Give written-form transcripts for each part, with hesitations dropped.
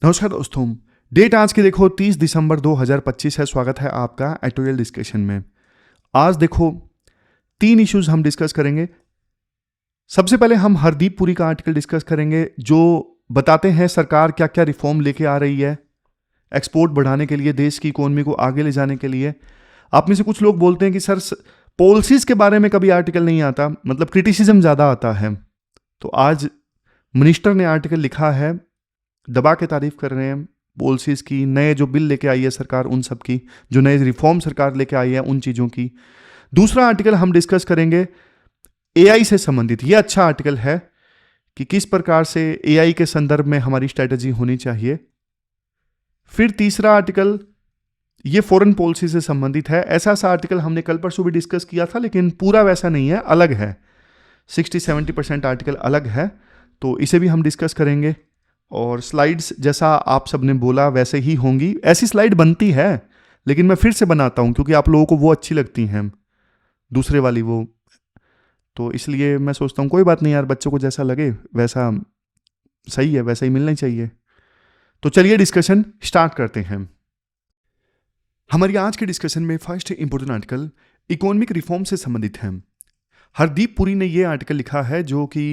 नमस्कार दोस्तों। डेट आज की देखो 30 दिसंबर 2025 है। स्वागत है आपका एडिटोरियल डिस्कशन में। आज देखो 3 इश्यूज हम डिस्कस करेंगे। सबसे पहले हम हरदीप पुरी का आर्टिकल डिस्कस करेंगे जो बताते हैं सरकार क्या क्या रिफॉर्म लेके आ रही है एक्सपोर्ट बढ़ाने के लिए, देश की इकोनॉमी को आगे ले जाने के लिए। आप में से कुछ लोग बोलते हैं कि सर पॉलिसीज के बारे में कभी आर्टिकल नहीं आता, मतलब क्रिटिसिज्म ज़्यादा आता है। तो आज मिनिस्टर ने आर्टिकल लिखा है, दबा के तारीफ कर रहे हैं पॉलिसीज़ की, नए जो बिल लेके आई है सरकार उन सब की, जो नए रिफॉर्म सरकार लेके आई है उन चीज़ों की। दूसरा आर्टिकल हम डिस्कस करेंगे एआई से संबंधित। ये अच्छा आर्टिकल है कि किस प्रकार से एआई के संदर्भ में हमारी स्ट्रैटेजी होनी चाहिए। फिर तीसरा आर्टिकल ये फॉरेन पॉलिसी से संबंधित है। ऐसा आर्टिकल हमने कल परसों भी डिस्कस किया था, लेकिन पूरा वैसा नहीं है, अलग है। 60-70% आर्टिकल अलग है, तो इसे भी हम डिस्कस करेंगे। और स्लाइड्स जैसा आप सबने बोला वैसे ही होंगी। ऐसी स्लाइड बनती है, लेकिन मैं फिर से बनाता हूँ क्योंकि आप लोगों को वो अच्छी लगती हैं, दूसरे वाली वो। तो इसलिए मैं सोचता हूँ कोई बात नहीं यार, बच्चों को जैसा लगे वैसा सही है, वैसा ही मिलना चाहिए। तो चलिए डिस्कशन स्टार्ट करते हैं। हमारी आज के डिस्कशन में first important article economic reform से संबंधित है। हरदीप पुरी ने ये आर्टिकल लिखा है जो कि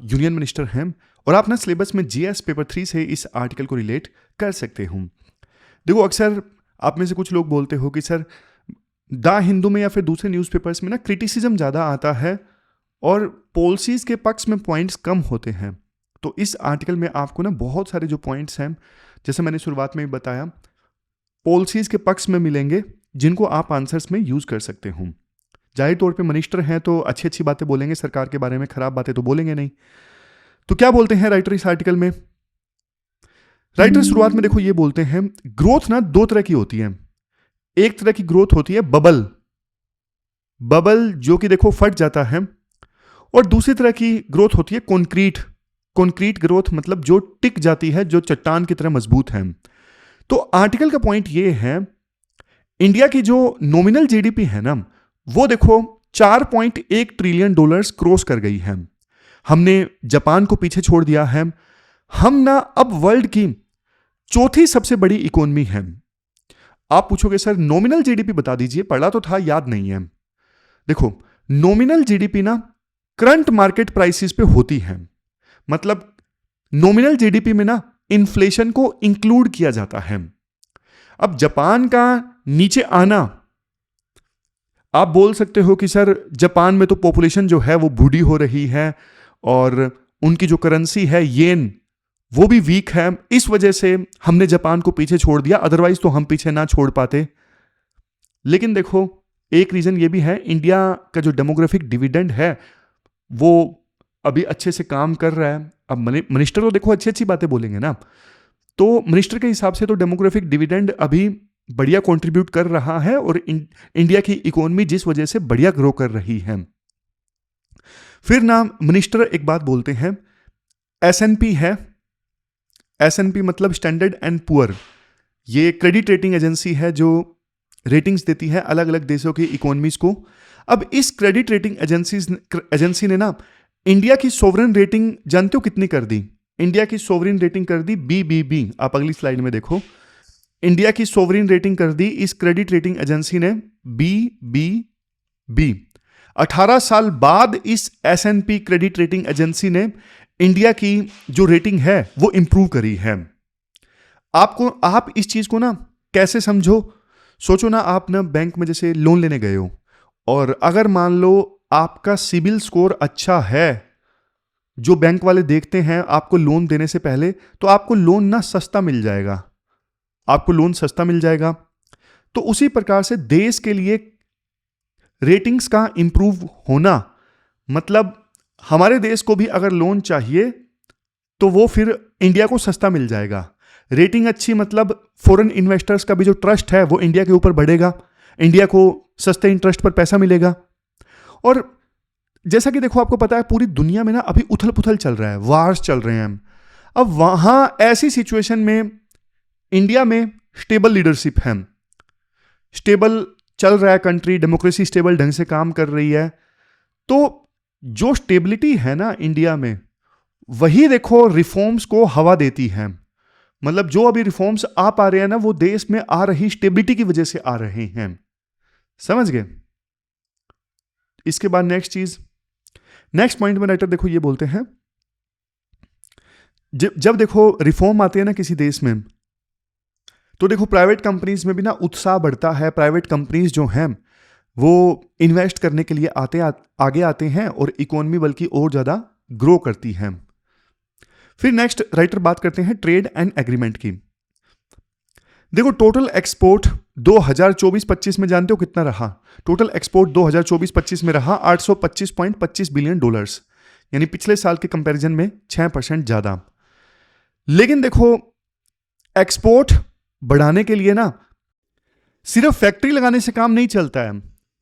यूनियन मिनिस्टर हैं, और आप ना सिलेबस में जीएस पेपर 3 से इस आर्टिकल को रिलेट कर सकते हो। देखो अक्सर आप में से कुछ लोग बोलते हो कि सर द हिंदू में या फिर दूसरे न्यूज़पेपर्स में ना क्रिटिसिज्म ज़्यादा आता है और पॉलिसीज़ के पक्ष में पॉइंट्स कम होते हैं। तो इस आर्टिकल में आपको ना बहुत सारे जो पॉइंट्स हैं, जैसे मैंने शुरुआत में भी बताया, पॉलिसीज़ के पक्ष में मिलेंगे जिनको आप आंसर्स में यूज़ कर सकते हो। जाहिर तौर पे मिनिस्टर हैं तो अच्छी अच्छी बातें बोलेंगे सरकार के बारे में, खराब बातें तो बोलेंगे नहीं। तो क्या बोलते हैं राइटर इस आर्टिकल में? राइटर शुरुआत में देखो ये बोलते हैं ग्रोथ ना 2 तरह की होती है। एक तरह की ग्रोथ होती है बबल जो कि देखो फट जाता है, और दूसरी तरह की ग्रोथ होती है कॉन्क्रीट ग्रोथ, मतलब जो टिक जाती है, जो चट्टान की तरह मजबूत है। तो आर्टिकल का पॉइंट ये है, इंडिया की जो नॉमिनल जीडीपी है ना, वो देखो $4.1 ट्रिलियन क्रॉस कर गई है। हमने जापान को पीछे छोड़ दिया है। हम ना अब वर्ल्ड की 4थी सबसे बड़ी इकोनॉमी है। आप पूछोगे सर नॉमिनल जीडीपी बता दीजिए, पढ़ा तो था, याद नहीं है। देखो नॉमिनल जीडीपी ना करंट मार्केट प्राइसेस पे होती है, मतलब नॉमिनल जीडीपी में ना इन्फ्लेशन को इंक्लूड किया जाता है। अब जापान का नीचे आना, आप बोल सकते हो कि सर जापान में तो पॉपुलेशन जो है वो बूढ़ी हो रही है और उनकी जो करेंसी है येन वो भी वीक है, इस वजह से हमने जापान को पीछे छोड़ दिया, अदरवाइज तो हम पीछे ना छोड़ पाते। लेकिन देखो एक रीजन ये भी है, इंडिया का जो डेमोग्राफिक डिविडेंड है वो अभी अच्छे से काम कर रहा है। अब मिनिस्टर तो देखो अच्छी अच्छी बातें बोलेंगे ना, तो मिनिस्टर के हिसाब से तो डेमोग्राफिक डिविडेंड अभी बढ़िया कंट्रीब्यूट कर रहा है और इंडिया की इकोनॉमी जिस वजह से बढ़िया ग्रो कर रही है। फिर ना मिनिस्टर एक बात बोलते हैं, एसएनपी है, एसएनपी मतलब स्टैंडर्ड एंड पुअर, ये क्रेडिट रेटिंग एजेंसी है जो रेटिंग्स देती है अलग अलग देशों की इकोनॉमीज को। अब इस क्रेडिट रेटिंग एजेंसी ने ना इंडिया की सोवरेन रेटिंग जानते हो कितनी कर दी? इंडिया की सोवरेन रेटिंग कर दी BBB। आप अगली स्लाइड में देखो, इंडिया की सोवरेन रेटिंग कर दी इस क्रेडिट रेटिंग एजेंसी ने BBB। 18 साल बाद इस S&P क्रेडिट रेटिंग एजेंसी ने इंडिया की जो रेटिंग है वो इंप्रूव करी है। आप इस चीज को ना कैसे समझो, सोचो ना, आप ना बैंक में जैसे लोन लेने गए हो और अगर मान लो आपका सिबिल स्कोर अच्छा है, जो बैंक वाले देखते हैं आपको लोन देने से पहले, तो आपको लोन ना सस्ता मिल जाएगा, आपको लोन सस्ता मिल जाएगा। तो उसी प्रकार से देश के लिए रेटिंग्स का इंप्रूव होना, मतलब हमारे देश को भी अगर लोन चाहिए तो वो फिर इंडिया को सस्ता मिल जाएगा। रेटिंग अच्छी मतलब फॉरेन इन्वेस्टर्स का भी जो ट्रस्ट है वो इंडिया के ऊपर बढ़ेगा, इंडिया को सस्ते इंटरेस्ट पर पैसा मिलेगा। और जैसा कि देखो आपको पता है पूरी दुनिया में ना अभी उथल पुथल चल रहा है, वार्स चल रहे हैं। अब वहां ऐसी सिचुएशन में इंडिया में स्टेबल लीडरशिप है, स्टेबल चल रहा है कंट्री, डेमोक्रेसी स्टेबल ढंग से काम कर रही है। तो जो स्टेबिलिटी है ना इंडिया में, वही देखो रिफॉर्म्स को हवा देती है। मतलब जो अभी रिफॉर्म्स आ पा रहे हैं ना, वो देश में आ रही स्टेबिलिटी की वजह से आ रहे हैं। समझ गए? इसके बाद नेक्स्ट पॉइंट में राइटर देखो ये बोलते हैं, जब देखो रिफॉर्म आते हैं ना किसी देश में, तो देखो प्राइवेट कंपनीज में भी ना उत्साह बढ़ता है। प्राइवेट कंपनीज जो हैं वो इन्वेस्ट करने के लिए आगे आते हैं और इकोनॉमी बल्कि और ज्यादा ग्रो करती है। फिर नेक्स्ट राइटर बात करते हैं ट्रेड एंड एग्रीमेंट की। देखो टोटल एक्सपोर्ट 2024-25 में जानते हो कितना रहा? टोटल एक्सपोर्ट 2024-25 में रहा $825.25 बिलियन, यानी पिछले साल के कंपैरिजन में 6% ज्यादा। लेकिन देखो एक्सपोर्ट बढ़ाने के लिए ना सिर्फ फैक्ट्री लगाने से काम नहीं चलता है।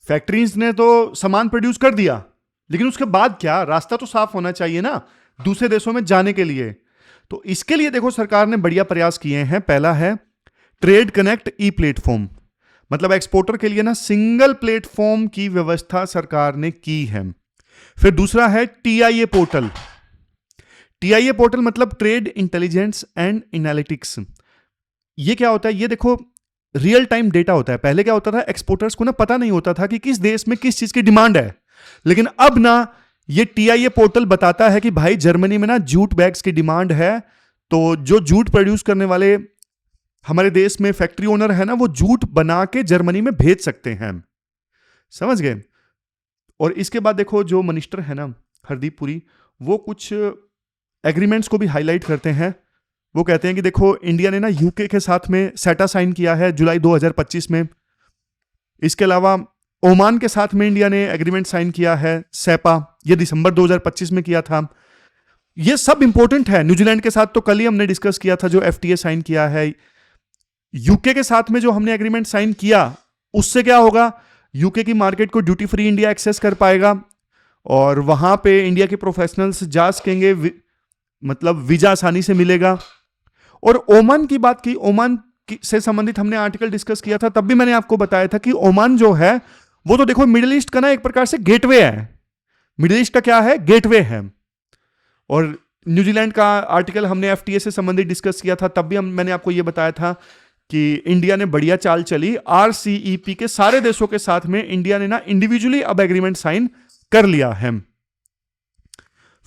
फैक्ट्रीज ने तो सामान प्रोड्यूस कर दिया, लेकिन उसके बाद क्या? रास्ता तो साफ होना चाहिए ना दूसरे देशों में जाने के लिए। तो इसके लिए देखो सरकार ने बढ़िया प्रयास किए हैं। पहला है ट्रेड कनेक्ट ई प्लेटफॉर्म, मतलब एक्सपोर्टर के लिए ना सिंगल प्लेटफॉर्म की व्यवस्था सरकार ने की है। फिर दूसरा है टीआईए पोर्टल। टीआईए पोर्टल मतलब ट्रेड इंटेलिजेंस एंड एनालिटिक्स। ये क्या होता है? ये देखो रियल टाइम डेटा होता है। पहले क्या होता था, एक्सपोर्टर्स को ना पता नहीं होता था कि किस देश में किस चीज की डिमांड है, लेकिन अब ना ये टीआईए पोर्टल बताता है कि भाई जर्मनी में ना जूट बैग्स की डिमांड है, तो जो जूट प्रोड्यूस करने वाले हमारे देश में फैक्ट्री ओनर है ना, वो जूट बना के जर्मनी में भेज सकते हैं। समझ गए? और इसके बाद देखो जो मिनिस्टर है ना हरदीप पुरी, वो कुछ एग्रीमेंट्स को भी हाईलाइट करते हैं। वो कहते हैं कि देखो इंडिया ने ना यूके के साथ में सेटा साइन किया है जुलाई 2025 में। इसके अलावा ओमान के साथ में इंडिया ने एग्रीमेंट साइन किया है सेपा, ये दिसंबर 2025 में किया था। ये सब इंपॉर्टेंट है। न्यूजीलैंड के साथ तो कल ही हमने डिस्कस किया था, जो एफटीए साइन किया है। यूके के साथ में जो हमने एग्रीमेंट साइन किया, उससे क्या होगा, यूके की मार्केट को ड्यूटी फ्री इंडिया एक्सेस कर पाएगा और वहां पे इंडिया के प्रोफेशनल्स जा सकेंगे, मतलब वीजा आसानी से मिलेगा। और ओमान की बात की, ओमान से संबंधित हमने आर्टिकल डिस्कस किया था, तब भी मैंने आपको बताया था कि ओमान जो है वो तो देखो मिडिल ईस्ट का ना एक प्रकार से गेटवे है। मिडिल ईस्ट का क्या है? गेटवे है। और न्यूजीलैंड का आर्टिकल हमने एफटीए से संबंधित डिस्कस किया था, तब भी मैंने आपको यह बताया था कि इंडिया ने बढ़िया चाल चली। आरसीईपी के सारे देशों के साथ में इंडिया ने ना इंडिविजुअली अब एग्रीमेंट साइन कर लिया है।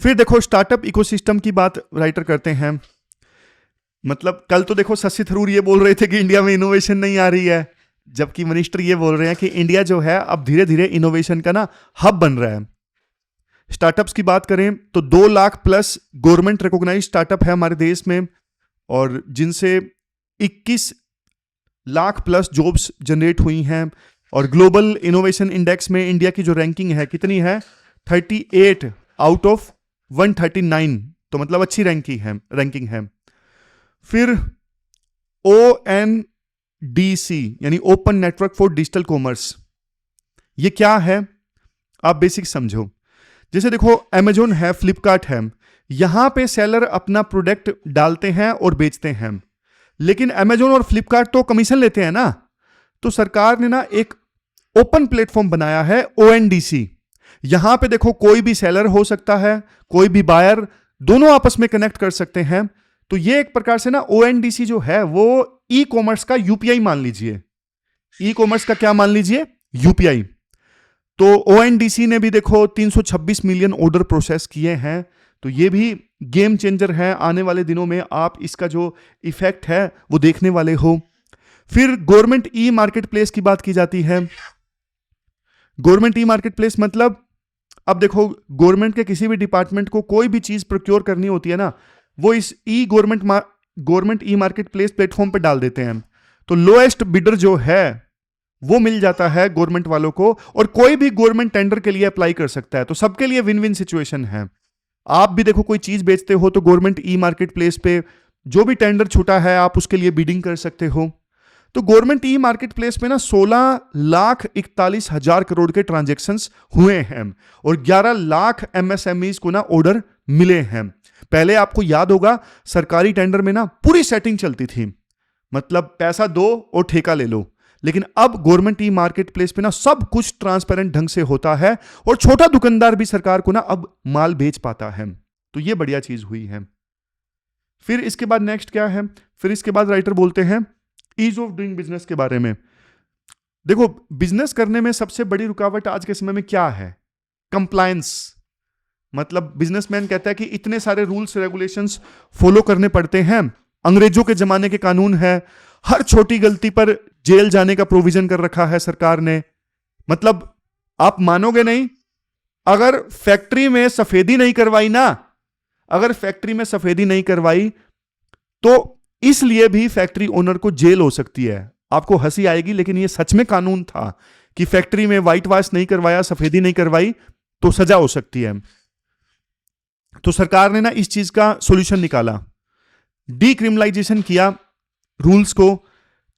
फिर देखो स्टार्टअप इकोसिस्टम की बात राइटर करते हैं। मतलब कल तो देखो शशि थरूर ये बोल रहे थे कि इंडिया में इनोवेशन नहीं आ रही है, जबकि मिनिस्टर ये बोल रहे हैं कि इंडिया जो है अब धीरे धीरे इनोवेशन का ना हब बन रहा है। स्टार्टअप्स की बात करें तो 2 lakh plus government recognise startup है हमारे देश में, और जिनसे 21 लाख प्लस जॉब्स जनरेट हुई हैं। और ग्लोबल इनोवेशन इंडेक्स में इंडिया की जो रैंकिंग है कितनी है? 38 आउट ऑफ 139, तो मतलब अच्छी रैंकिंग है। फिर ONDC यानी open network for digital commerce, ये क्या है आप बेसिक समझो। जैसे देखो अमेजोन है, फ्लिपकार्ट है, यहां पे सेलर अपना प्रोडक्ट डालते हैं और बेचते हैं, लेकिन अमेजोन और फ्लिपकार्ट तो कमीशन लेते हैं ना। तो सरकार ने ना एक ओपन प्लेटफॉर्म बनाया है ONDC। यहां पे देखो कोई भी सेलर हो सकता है, कोई भी बायर, दोनों आपस में कनेक्ट कर सकते हैं। तो ये एक प्रकार से ना ONDC जो है वो ई कॉमर्स का यूपीआई मान लीजिए। ई कॉमर्स का क्या मान लीजिए? यूपीआई। तो ONDC ने भी देखो 326 मिलियन ऑर्डर प्रोसेस किए हैं। तो ये भी गेम चेंजर है। आने वाले दिनों में आप इसका जो इफेक्ट है वो देखने वाले हो। फिर गवर्नमेंट ई मार्केट प्लेस की बात की जाती है। गवर्नमेंट ई मार्केट प्लेस मतलब अब देखो गवर्नमेंट के किसी भी डिपार्टमेंट को कोई भी चीज प्रोक्योर करनी होती है ना, वो इस government e market place platform पे डाल देते हैं। तो लोएस्ट बिडर जो है वो मिल जाता है गवर्नमेंट वालों को, और कोई भी गवर्नमेंट टेंडर के लिए अप्लाई कर सकता है। तो सबके लिए विन विन सिचुएशन है। आप भी देखो कोई चीज बेचते हो तो गवर्नमेंट ई मार्केट प्लेस पे जो भी टेंडर छूटा है आप उसके लिए बिडिंग कर सकते हो। तो गवर्नमेंट ई मार्केट प्लेस पे ना 16,41,000 करोड़ के ट्रांजैक्शंस हुए हैं और 11 लाख MSMEs को ना ऑर्डर मिले हैं। पहले आपको याद होगा सरकारी टेंडर में ना पूरी सेटिंग चलती थी, मतलब पैसा दो और ठेका ले लो, लेकिन अब गवर्नमेंट ई मार्केट प्लेस पे ना सब कुछ ट्रांसपेरेंट ढंग से होता है और छोटा दुकानदार भी सरकार को ना अब माल बेच पाता है। तो ये बढ़िया चीज हुई है। फिर इसके बाद नेक्स्ट क्या है? फिर इसके बाद राइटर बोलते हैं ईज ऑफ डूइंग बिजनेस के बारे में। देखो, बिजनेस करने में सबसे बड़ी रुकावट आज के समय में क्या है? कंप्लायंस। मतलब बिजनेसमैन कहता है कि इतने सारे रूल्स रेगुलेशंस फॉलो करने पड़ते हैं, अंग्रेजों के जमाने के कानून है, हर छोटी गलती पर जेल जाने का प्रोविजन कर रखा है सरकार ने। मतलब आप मानोगे नहीं, अगर फैक्ट्री में सफेदी नहीं करवाई ना, अगर फैक्ट्री में सफेदी नहीं करवाई तो इसलिए भी फैक्ट्री ओनर को जेल हो सकती है। आपको हंसी आएगी, लेकिन यह सच में कानून था कि फैक्ट्री में व्हाइट वॉश नहीं करवाया, सफेदी नहीं करवाई तो सजा हो सकती है। तो सरकार ने ना इस चीज का सॉल्यूशन निकाला, डीक्रिमिनलाइजेशन किया रूल्स को।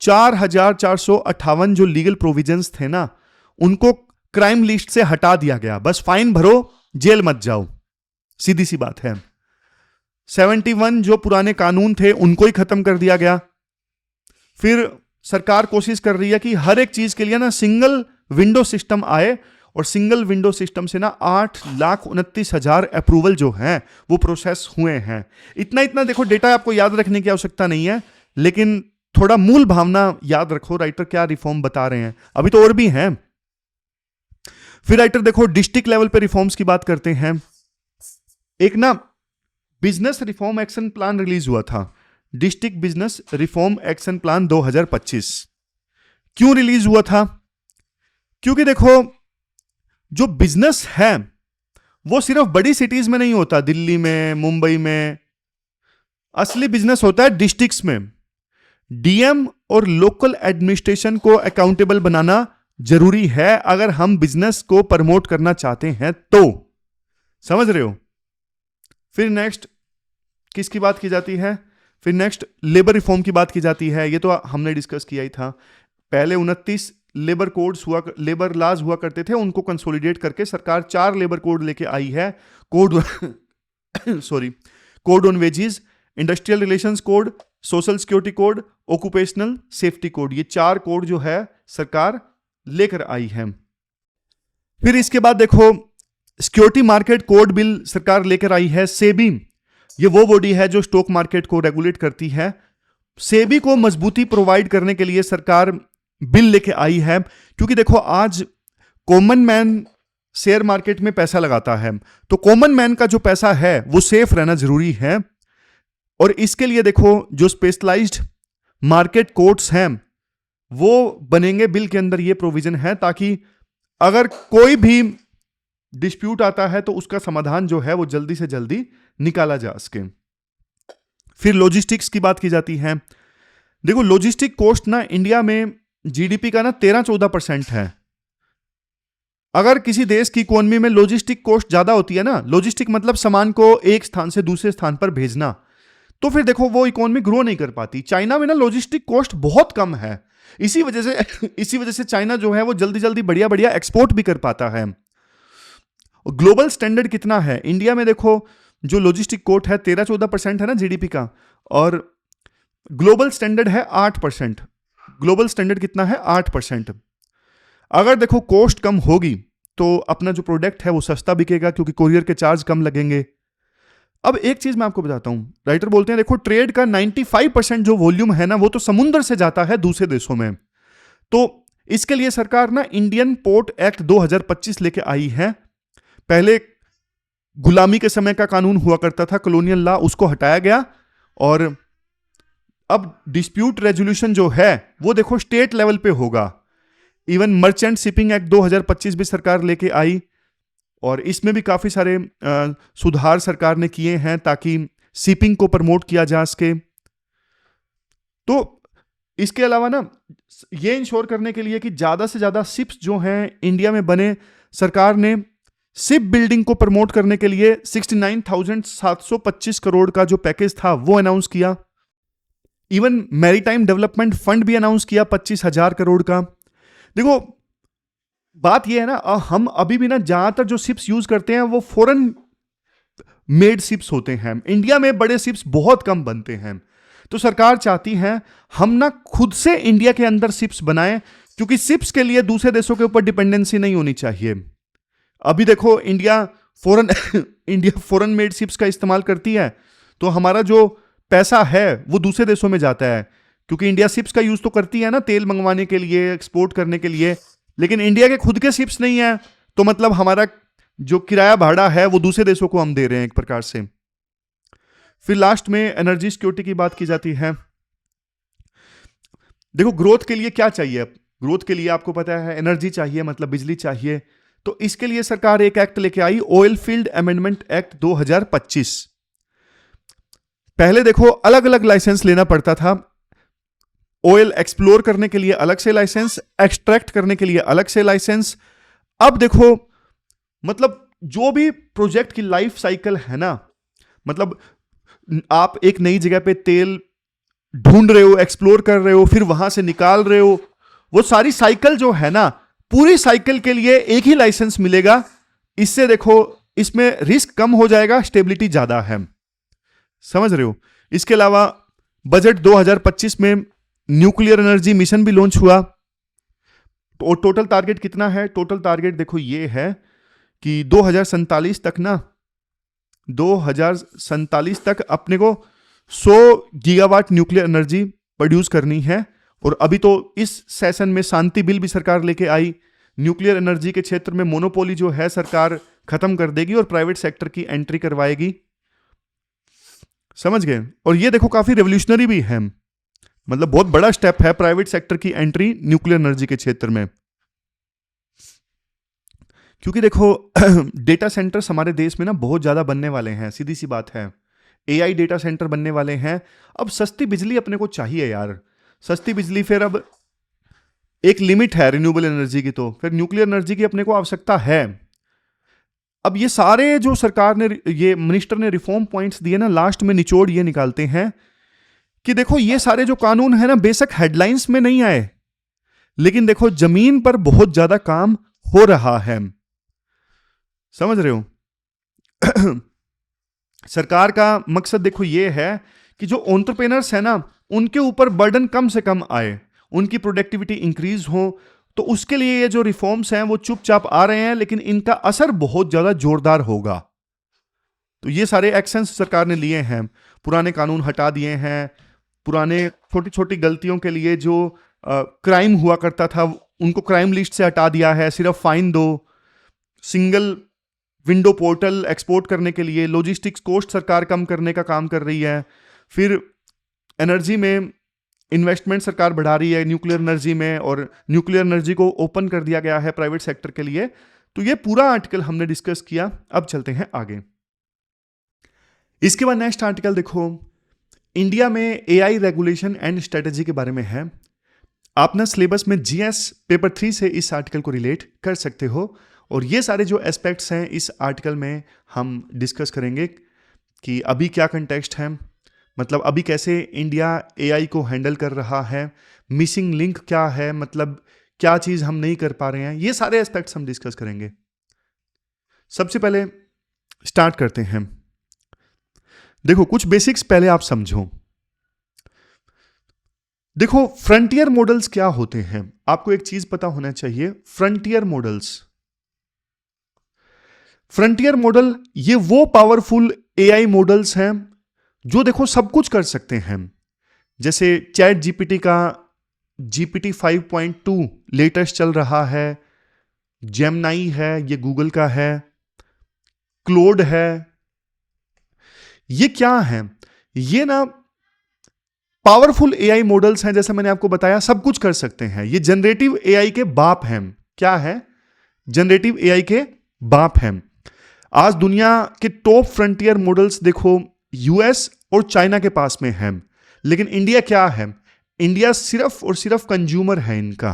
4458 जो लीगल प्रोविजंस थे ना, उनको क्राइम लिस्ट से हटा दिया गया। बस फाइन भरो, जेल मत जाओ, सीधी सी बात है। 71 जो पुराने कानून थे उनको ही खत्म कर दिया गया। फिर सरकार कोशिश कर रही है कि हर एक चीज के लिए ना सिंगल विंडो सिस्टम आए, और सिंगल विंडो सिस्टम से ना 8,29,000 अप्रूवल जो हैं वो प्रोसेस हुए हैं। इतना इतना देखो डेटा आपको याद रखने की आवश्यकता नहीं है, लेकिन थोड़ा मूल भावना याद रखो राइटर क्या रिफॉर्म बता रहे हैं। अभी तो और भी हैं। फिर राइटर देखो डिस्ट्रिक्ट लेवल पे रिफॉर्म्स की बात करते हैं। एक ना business reform action plan release हुआ था, district business reform action plan 2025। क्यों रिलीज हुआ था? क्योंकि देखो जो बिजनेस है वो सिर्फ बड़ी सिटीज में नहीं होता, दिल्ली में, मुंबई में। असली बिजनेस होता है डिस्ट्रिक्ट्स में। डीएम और लोकल एडमिनिस्ट्रेशन को अकाउंटेबल बनाना जरूरी है अगर हम बिजनेस को प्रमोट करना चाहते हैं तो। समझ रहे हो? फिर नेक्स्ट किसकी बात की जाती है? फिर नेक्स्ट लेबर रिफॉर्म की बात की जाती है। ये तो हमने डिस्कस किया ही था। पहले 29 लेबर कोड्स लेबर लॉज हुआ करते थे, उनको कंसोलिडेट करके सरकार 4 लेबर कोड लेके आई है। Code code on wages, industrial relations code, social security code, occupational safety code. ये 4 कोड जो है सरकार लेकर आई है। फिर इसके बाद देखो सिक्योरिटी मार्केट कोड बिल सरकार लेकर आई है। सेबी, ये वो बॉडी है जो स्टॉक मार्केट को रेगुलेट करती है। सेबी को मजबूती प्रोवाइड करने के लिए सरकार बिल लेके आई है, क्योंकि देखो आज कॉमन मैन शेयर मार्केट में पैसा लगाता है, तो कॉमन मैन का जो पैसा है वो सेफ रहना जरूरी है। और इसके लिए देखो जो स्पेशलाइज्ड मार्केट कोर्ट्स हैं वो बनेंगे। बिल के अंदर ये प्रोविजन है ताकि अगर कोई भी डिस्प्यूट आता है तो उसका समाधान जो है वो जल्दी से जल्दी निकाला जा सके। फिर लॉजिस्टिक्स की बात की जाती है। देखो लॉजिस्टिक कॉस्ट ना इंडिया में जीडीपी का ना 13-14% है। अगर किसी देश की इकोनॉमी में लॉजिस्टिक कॉस्ट ज्यादा होती है ना, लॉजिस्टिक मतलब सामान को एक स्थान से दूसरे स्थान पर भेजना, तो फिर देखो वो इकोनॉमी ग्रो नहीं कर पाती। चाइना में ना लॉजिस्टिक कॉस्ट बहुत कम है, इसी वजह से चाइना जो है वो जल्दी जल्दी बढ़िया बढ़िया एक्सपोर्ट भी कर पाता है। ग्लोबल स्टैंडर्ड कितना है इंडिया में? देखो जो लॉजिस्टिक कोस्ट है 13-14% है ना जीडीपी का, और ग्लोबल स्टैंडर्ड है 8%। ग्लोबल स्टैंडर्ड कितना है? 8%। अगर देखो कॉस्ट कम होगी तो अपना जो प्रोडक्ट है वो सस्ता बिकेगा, क्योंकि कोरियर के चार्ज कम लगेंगे। अब एक चीज मैं आपको बताता हूं, राइटर बोलते हैं देखो ट्रेड का 95% जो वॉल्यूम है ना वो तो समुद्र से जाता है दूसरे देशों में। तो इसके लिए सरकार ना इंडियन पोर्ट एक्ट 2025 लेके आई है। पहले गुलामी के समय का कानून हुआ करता था, कॉलोनियल लॉ, उसको हटाया गया, और अब डिस्प्यूट रेजोल्यूशन जो है वो देखो स्टेट लेवल पे होगा। इवन मर्चेंट शिपिंग एक्ट 2025 भी सरकार लेके आई, और इसमें भी काफी सारे सुधार सरकार ने किए हैं ताकि शिपिंग को प्रमोट किया जा सके। तो इसके अलावा ना ये इंश्योर करने के लिए कि ज्यादा से ज्यादा शिप्स जो हैं इंडिया में बने, सरकार ने शिप बिल्डिंग को प्रमोट करने के लिए 69,725 करोड़ का जो पैकेज था वो अनाउंस किया। इवन मैरीटाइम डेवलपमेंट फंड भी अनाउंस किया 25,000 करोड़ का। देखो बात यह है ना, हम अभी भी ना ज्यादातर जो शिप्स यूज करते हैं वो फॉरेन मेड शिप्स होते हैं। इंडिया में बड़े शिप्स बहुत कम बनते हैं। तो सरकार चाहती है हम ना खुद से इंडिया के अंदर शिप्स बनाएं, क्योंकि शिप्स के लिए दूसरे देशों के ऊपर डिपेंडेंसी नहीं होनी चाहिए। अभी देखो इंडिया फॉरेन मेड शिप्स का इस्तेमाल करती है, तो हमारा जो पैसा है वो दूसरे देशों में जाता है, क्योंकि इंडिया शिप्स का यूज तो करती है ना तेल मंगवाने के लिए, एक्सपोर्ट करने के लिए, लेकिन इंडिया के खुद के शिप्स नहीं है, तो मतलब हमारा जो किराया भाड़ा है वो दूसरे देशों को हम दे रहे हैं एक प्रकार से। फिर लास्ट में एनर्जी सिक्योरिटी की बात की जाती है। देखो ग्रोथ के लिए क्या चाहिए, ग्रोथ के लिए आपको पता है एनर्जी चाहिए, मतलब बिजली चाहिए। तो इसके लिए सरकार एक एक्ट लेके आई, ऑयल फील्ड अमेंडमेंट एक्ट 2025। पहले देखो अलग अलग लाइसेंस लेना पड़ता था, ऑयल एक्सप्लोर करने के लिए अलग से लाइसेंस, एक्सट्रैक्ट करने के लिए अलग से लाइसेंस। अब देखो मतलब जो भी प्रोजेक्ट की लाइफ साइकिल है ना, मतलब आप एक नई जगह पे तेल ढूंढ रहे हो, एक्सप्लोर कर रहे हो, फिर वहां से निकाल रहे हो, वो सारी साइकिल जो है ना, पूरी साइकिल के लिए एक ही लाइसेंस मिलेगा। इससे देखो इसमें रिस्क कम हो जाएगा, स्टेबिलिटी ज्यादा है, समझ रहे हो। इसके अलावा बजट 2025 में न्यूक्लियर एनर्जी मिशन भी लॉन्च हुआ। तो टोटल टारगेट कितना है, टोटल टारगेट देखो ये है कि 2047 तक ना, 2047 तक अपने को 100 गीगावाट न्यूक्लियर एनर्जी प्रोड्यूस करनी है। और अभी तो इस सेशन में शांति बिल भी सरकार लेके आई, न्यूक्लियर एनर्जी के क्षेत्र में मोनोपोली जो है सरकार खत्म कर देगी और प्राइवेट सेक्टर की एंट्री करवाएगी, समझ गए। और ये देखो काफी रेवोल्यूशनरी भी है, मतलब बहुत बड़ा स्टेप है प्राइवेट सेक्टर की एंट्री न्यूक्लियर एनर्जी के क्षेत्र में। क्योंकि देखो डेटा सेंटर्स हमारे देश में ना बहुत ज्यादा बनने वाले हैं, सीधी सी बात है, एआई डेटा सेंटर बनने वाले हैं। अब सस्ती बिजली अपने को चाहिए यार, सस्ती बिजली, फिर अब एक लिमिट है रिन्यूएबल एनर्जी की, तो फिर न्यूक्लियर एनर्जी की अपने को आवश्यकता है। अब ये सारे जो सरकार ने, ये मिनिस्टर ने रिफॉर्म पॉइंट्स दिए ना, लास्ट में निचोड़ ये निकालते हैं कि देखो ये सारे जो कानून है ना बेशक हेडलाइंस में नहीं आए, लेकिन देखो जमीन पर बहुत ज्यादा काम हो रहा है, समझ रहे हो। सरकार का मकसद देखो ये है कि जो एंटरप्रेन्योर्स है ना उनके ऊपर बर्डन कम से कम आए, उनकी प्रोडक्टिविटी इंक्रीज हो। तो उसके लिए ये जो रिफॉर्म्स हैं वो चुपचाप आ रहे हैं, लेकिन इनका असर बहुत ज्यादा जोरदार होगा। तो ये सारे एक्शंस सरकार ने लिए हैं, पुराने कानून हटा दिए हैं, पुराने छोटी छोटी गलतियों के लिए जो क्राइम हुआ करता था उनको क्राइम लिस्ट से हटा दिया है, सिर्फ फाइन दो। सिंगल विंडो पोर्टल एक्सपोर्ट करने के लिए लॉजिस्टिक्स कॉस्ट सरकार कम करने का काम कर रही है। फिर एनर्जी में इन्वेस्टमेंट सरकार बढ़ा रही है न्यूक्लियर एनर्जी में, और न्यूक्लियर एनर्जी को ओपन कर दिया गया है प्राइवेट सेक्टर के लिए। तो ये पूरा आर्टिकल हमने डिस्कस किया, अब चलते हैं आगे। इसके बाद नेक्स्ट आर्टिकल देखो, इंडिया में एआई रेगुलेशन एंड स्ट्रेटेजी के बारे में है। आप ना सिलेबस में जीएस पेपर 3 से इस आर्टिकल को रिलेट कर सकते हो, और ये सारे जो एस्पेक्ट्स हैं इस आर्टिकल में हम डिस्कस करेंगे कि अभी क्या कंटेक्स्ट है, मतलब अभी कैसे इंडिया एआई को हैंडल कर रहा है, मिसिंग लिंक क्या है, मतलब क्या चीज़ हम नहीं कर पा रहे हैं, ये सारे एस्पेक्ट्स हम डिस्कस करेंगे। सबसे पहले स्टार्ट करते हैं। देखो कुछ बेसिक्स पहले आप समझो। देखो फ्रंटियर मॉडल्स क्या होते हैं, आपको एक चीज पता होना चाहिए, फ्रंटियर मॉडल्स, फ्रंटियर मॉडल ये वो पावरफुल एआई मॉडल्स हैं जो देखो सब कुछ कर सकते हैं। जैसे चैट जीपीटी का GPT 5.2 लेटेस्ट चल रहा है, जेमिनी है ये गूगल का है, क्लोड है। ये क्या है, ये ना पावरफुल एआई मॉडल्स हैं, जैसे मैंने आपको बताया सब कुछ कर सकते हैं। ये जनरेटिव एआई के बाप हैं। क्या है, जनरेटिव एआई के बाप हैं। आज दुनिया के टॉप फ्रंटियर मॉडल्स देखो यूएस और चाइना के पास में है, लेकिन इंडिया क्या है, इंडिया सिर्फ और सिर्फ कंज्यूमर है, इनका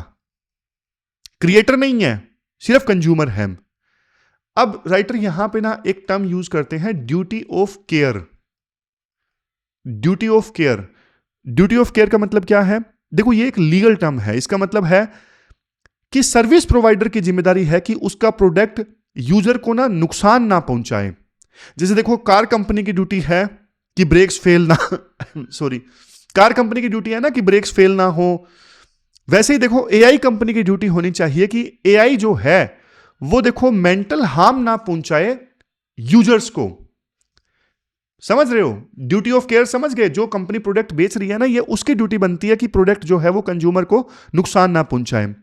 क्रिएटर नहीं है, सिर्फ कंज्यूमर है। अब राइटर यहां पे ना एक टर्म यूज करते हैं, duty of care. Duty of care, duty of care का मतलब क्या है, देखो ये एक लीगल टर्म है। इसका मतलब है कि सर्विस प्रोवाइडर की जिम्मेदारी है कि उसका प्रोडक्ट यूजर को ना नुकसान ना पहुंचाए। जैसे देखो कार कंपनी की ड्यूटी है कि ब्रेक्स फेल ना सॉरी, कार कंपनी की ड्यूटी है ना कि ब्रेक्स फेल ना हो। वैसे ही देखो एआई कंपनी की ड्यूटी होनी चाहिए कि एआई जो है वो देखो मेंटल हार्म ना पहुंचाए यूजर्स को। समझ रहे हो? ड्यूटी ऑफ केयर समझ गए? जो कंपनी प्रोडक्ट बेच रही है ना, ये उसकी ड्यूटी बनती है कि प्रोडक्ट जो है वो कंज्यूमर को नुकसान ना पहुंचाए।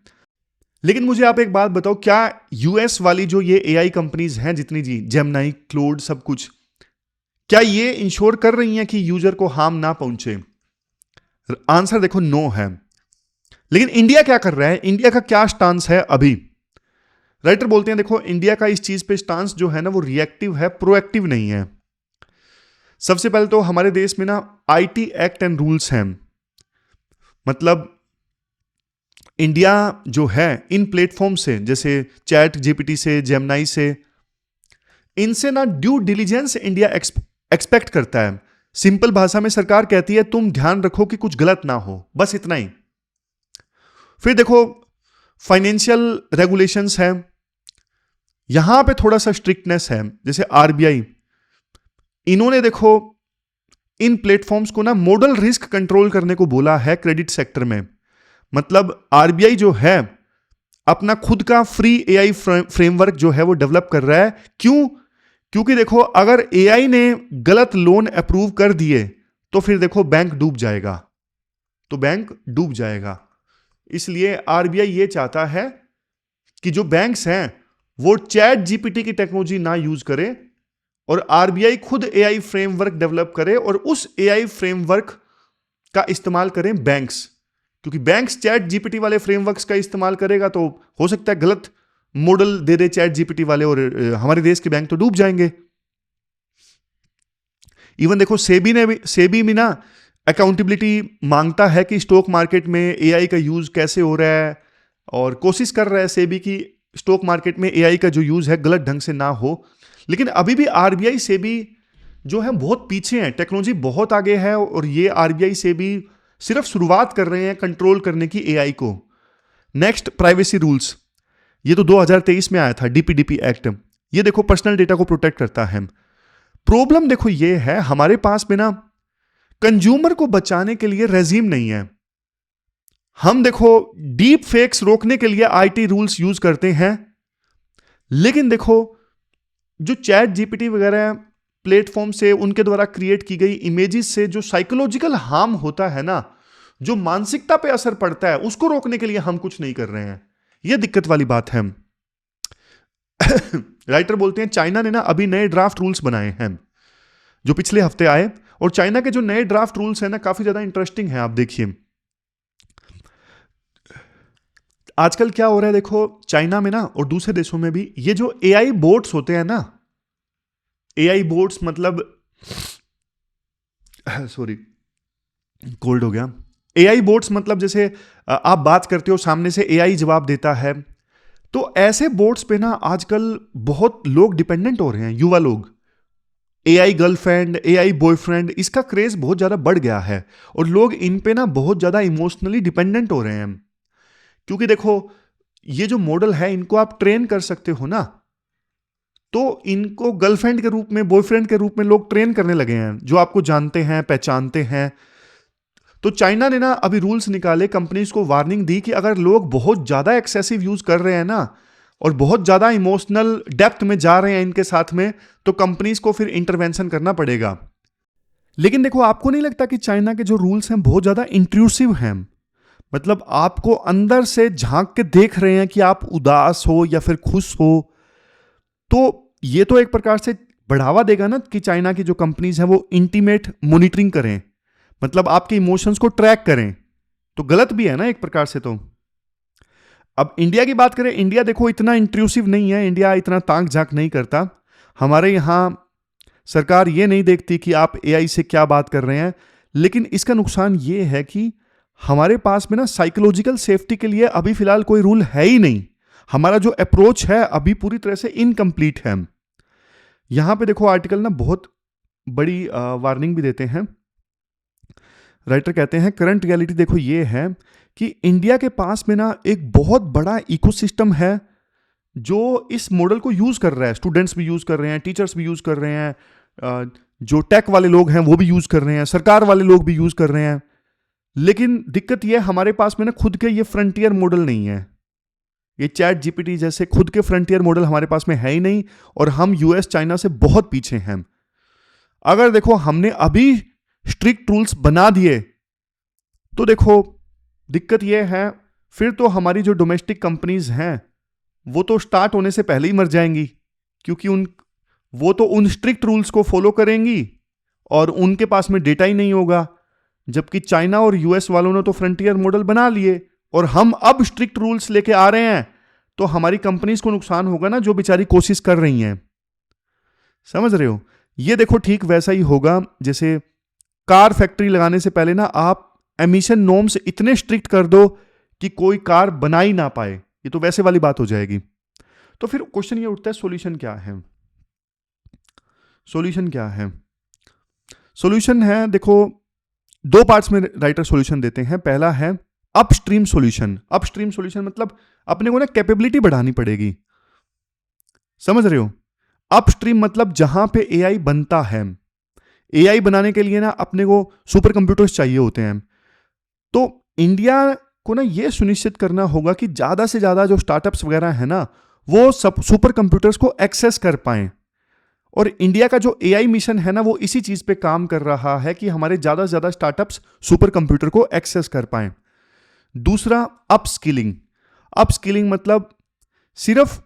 लेकिन मुझे आप एक बात बताओ, क्या यूएस वाली जो ये एआई कंपनीज हैं जितनी जी, जेमिनी, क्लोड, सब कुछ, क्या ये इंश्योर कर रही हैं कि यूजर को हार्म ना पहुंचे? आंसर देखो नो है। लेकिन इंडिया क्या कर रहा है? इंडिया का क्या स्टांस है अभी? राइटर बोलते हैं देखो, इंडिया का इस चीज पे स्टांस जो है ना वो रिएक्टिव है, प्रोएक्टिव नहीं है। सबसे पहले तो हमारे देश में ना आईटी एक्ट एंड रूल्स हैं। मतलब इंडिया जो है इन प्लेटफॉर्म से, जैसे चैट जीपीटी से, जेमिनी से, इनसे ना ड्यू डिलीजेंस इंडिया एक्सपेक्ट करता है। सिंपल भाषा में सरकार कहती है तुम ध्यान रखो कि कुछ गलत ना हो, बस इतना ही। फिर देखो फाइनेंशियल रेगुलेशंस है, यहां पे थोड़ा सा स्ट्रिक्टनेस है। जैसे आरबीआई, इन्होंने देखो इन प्लेटफॉर्म्स को ना मॉडल रिस्क कंट्रोल करने को बोला है क्रेडिट सेक्टर में। मतलब आरबीआई जो है अपना खुद का फ्री एआई फ्रेमवर्क जो है वो डेवलप कर रहा है। क्यों? क्योंकि देखो अगर एआई ने गलत लोन अप्रूव कर दिए तो फिर देखो बैंक डूब जाएगा, तो बैंक डूब जाएगा। इसलिए आरबीआई ये चाहता है कि जो बैंक्स हैं वो चैट जीपीटी की टेक्नोलॉजी ना यूज करें और आरबीआई खुद एआई फ्रेमवर्क डेवलप करे और उस एआई फ्रेमवर्क का इस्तेमाल करें बैंक्स। क्योंकि बैंक्स चैट जीपीटी वाले फ्रेमवर्क्स का इस्तेमाल करेगा तो हो सकता है गलत मॉडल दे दे चैट जीपीटी वाले और हमारे देश के बैंक तो डूब जाएंगे। इवन देखो सेबी में ना अकाउंटेबिलिटी मांगता है कि स्टॉक मार्केट में एआई का यूज कैसे हो रहा है, और कोशिश कर रहा है सेबी की स्टॉक मार्केट में एआई का जो यूज है गलत ढंग से ना हो। लेकिन अभी भी आरबीआई सेबी जो है बहुत पीछे है, टेक्नोलॉजी बहुत आगे है और ये आरबीआई सेबी सिर्फ शुरुआत कर रहे हैं कंट्रोल करने की एआई को। नेक्स्ट, प्राइवेसी रूल्स, ये तो 2023 में आया था, डीपीडीपी एक्ट। ये देखो पर्सनल डेटा को प्रोटेक्ट करता है। प्रॉब्लम देखो ये है, हमारे पास में ना कंज्यूमर को बचाने के लिए रेजीम नहीं है। हम देखो डीप फेक्स रोकने के लिए आईटी रूल्स यूज करते हैं, लेकिन देखो जो चैट जीपीटी वगैरह प्लेटफॉर्म से उनके द्वारा क्रिएट की गई इमेजेस से जो साइकोलॉजिकल हार्म होता है ना, जो मानसिकता पे असर पड़ता है, उसको रोकने के लिए हम कुछ नहीं कर रहे हैं। यह दिक्कत वाली बात है। राइटर बोलते हैं चाइना ने ना अभी नए ड्राफ्ट रूल्स बनाए हैं जो पिछले हफ्ते आए, और चाइना के जो नए ड्राफ्ट रूल्स हैं ना काफी ज्यादा इंटरेस्टिंग है। आप देखिए आजकल क्या हो रहा है, देखो चाइना में ना और दूसरे देशों में भी ये जो एआई बोट्स होते हैं ना, एआई बोट्स मतलब सॉरी कोल्ड हो गया। एआई बोट्स मतलब जैसे आप बात करते हो सामने से एआई जवाब देता है, तो ऐसे बोट्स पे ना आजकल बहुत लोग डिपेंडेंट हो रहे हैं, युवा लोग। एआई गर्लफ्रेंड, एआई बॉयफ्रेंड, इसका क्रेज बहुत ज्यादा बढ़ गया है और लोग इन पे ना बहुत ज्यादा इमोशनली डिपेंडेंट हो रहे हैं। क्योंकि देखो ये जो मॉडल है इनको आप ट्रेन कर सकते हो ना, तो इनको गर्लफ्रेंड के रूप में, बॉयफ्रेंड के रूप में लोग ट्रेन करने लगे हैं जो आपको जानते हैं, पहचानते हैं। तो चाइना ने ना अभी रूल्स निकाले, कंपनीज को वार्निंग दी कि अगर लोग बहुत ज्यादा एक्सेसिव यूज कर रहे हैं ना और बहुत ज्यादा इमोशनल डेप्थ में जा रहे हैं इनके साथ में, तो कंपनीज को फिर इंटरवेंशन करना पड़ेगा। लेकिन देखो आपको नहीं लगता कि चाइना के जो रूल्स हैं बहुत ज्यादा इंट्रूसिव हैं? मतलब आपको अंदर से झांक के देख रहे हैं कि आप उदास हो या फिर खुश हो, तो ये तो एक प्रकार से बढ़ावा देगा ना कि चाइना की जो कंपनीज हैं वो इंटीमेट मॉनिटरिंग करें, मतलब आपके इमोशंस को ट्रैक करें। तो गलत भी है ना एक प्रकार से। तो अब इंडिया की बात करें, इंडिया देखो इतना इंट्रूसिव नहीं है, इंडिया इतना ताक झांक नहीं करता। हमारे यहां सरकार ये नहीं देखती कि आप एआई से क्या बात कर रहे हैं, लेकिन इसका नुकसान ये है कि हमारे पास में ना साइकोलॉजिकल सेफ्टी के लिए अभी फिलहाल कोई रूल है ही नहीं। हमारा जो अप्रोच है अभी पूरी तरह से इनकम्प्लीट है। यहां पे देखो आर्टिकल ना बहुत बड़ी वार्निंग भी देते हैं। राइटर कहते हैं करंट रियलिटी देखो ये है कि इंडिया के पास में ना एक बहुत बड़ा इकोसिस्टम है जो इस मॉडल को यूज कर रहा है। स्टूडेंट्स भी यूज कर रहे हैं, टीचर्स भी यूज कर रहे हैं, जो टेक वाले लोग हैं वो भी यूज कर रहे हैं, सरकार वाले लोग भी यूज कर रहे हैं। लेकिन दिक्कत यह हमारे पास में ना खुद के ये फ्रंटियर मॉडल नहीं है। ये चैट जीपीटी जैसे खुद के फ्रंटियर मॉडल हमारे पास में है ही नहीं, और हम यूएस चाइना से बहुत पीछे हैं। अगर देखो हमने अभी स्ट्रिक्ट रूल्स बना दिए तो देखो दिक्कत यह है, फिर तो हमारी जो डोमेस्टिक कंपनीज हैं वो तो स्टार्ट होने से पहले ही मर जाएंगी, क्योंकि वो तो उन स्ट्रिक्ट रूल्स को फॉलो करेंगी और उनके पास में डेटा ही नहीं होगा। जबकि चाइना और यूएस वालों ने तो फ्रंटियर मॉडल बना लिए और हम अब स्ट्रिक्ट रूल्स लेके आ रहे हैं, तो हमारी कंपनीज को नुकसान होगा ना, जो बेचारी कोशिश कर रही हैं। समझ रहे हो? ये देखो ठीक वैसा ही होगा जैसे कार फैक्ट्री लगाने से पहले ना आप एमिशन नॉर्म्स इतने स्ट्रिक्ट कर दो कि कोई कार बना ही ना पाए, ये तो वैसे वाली बात हो जाएगी। तो फिर क्वेश्चन ये उठता है, सॉल्यूशन क्या है? सॉल्यूशन क्या है? सॉल्यूशन है, देखो दो पार्ट्स में राइटर सॉल्यूशन देते हैं। पहला है अपस्ट्रीम सॉल्यूशन। अपस्ट्रीम सॉल्यूशन मतलब अपने को ना कैपेबिलिटी बढ़ानी पड़ेगी। समझ रहे हो? अपस्ट्रीम मतलब जहां पे एआई बनता है। एआई बनाने के लिए ना अपने को सुपर कंप्यूटर्स चाहिए होते हैं। तो इंडिया को ना ये सुनिश्चित करना होगा कि ज्यादा से ज्यादा जो स्टार्टअप्स वगैरह है ना वो सब सुपर कंप्यूटर्स को एक्सेस कर पाएं। और इंडिया का जो एआई मिशन है ना वो इसी चीज पे काम कर रहा है कि हमारे ज्यादा से ज्यादा स्टार्टअप्स सुपर कंप्यूटर को एक्सेस कर पाएं। दूसरा अपस्किलिंग। अपस्किलिंग मतलब सिर्फ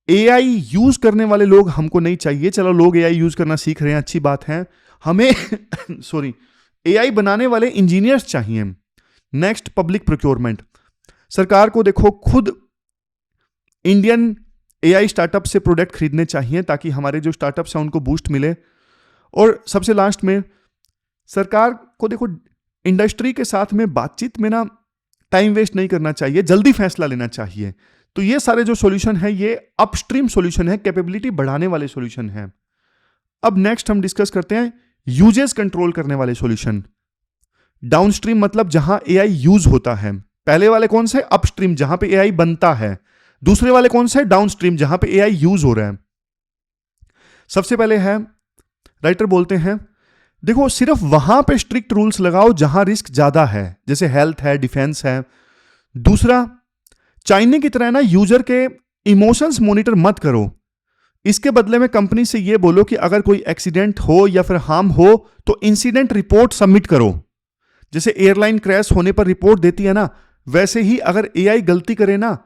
एआई यूज करने वाले लोग हमको नहीं चाहिए। चलो लोग एआई यूज करना सीख रहे हैं, अच्छी बात है। हमें सॉरी एआई बनाने वाले इंजीनियर्स चाहिए। Next public procurement. सरकार को देखो खुद इंडियन एआई स्टार्टअप से प्रोडक्ट खरीदने चाहिए ताकि हमारे जो स्टार्टअप्स हैं उनको बूस्ट मिले। और सबसे लास्ट में सरकार को देखो इंडस्ट्री के साथ में बातचीत में ना टाइम वेस्ट नहीं करना चाहिए, जल्दी फैसला लेना चाहिए। तो ये सारे जो सॉल्यूशन है ये अपस्ट्रीम सॉल्यूशन है, कैपेबिलिटी बढ़ाने वाले सॉल्यूशन है। अब नेक्स्ट हम डिस्कस करते हैं यूजेस कंट्रोल करने वाले सॉल्यूशन। डाउनस्ट्रीम मतलब जहां एआई यूज होता है। पहले वाले कौन से? अपस्ट्रीम जहां पे एआई बनता है। दूसरे वाले कौन से? डाउनस्ट्रीम जहां पे एआई यूज हो रहा है। सबसे पहले है राइटर बोलते हैं देखो सिर्फ वहां पे स्ट्रिक्ट रूल्स लगाओ जहां रिस्क ज्यादा है, जैसे हेल्थ है, डिफेंस है। दूसरा, चाइना की तरह ना यूजर के इमोशंस मॉनिटर मत करो। इसके बदले में कंपनी से यह बोलो कि अगर कोई एक्सीडेंट हो या फिर हार्म हो तो इंसिडेंट रिपोर्ट सबमिट करो। जैसे एयरलाइन क्रैश होने पर रिपोर्ट देती है ना, वैसे ही अगर एआई गलती करे ना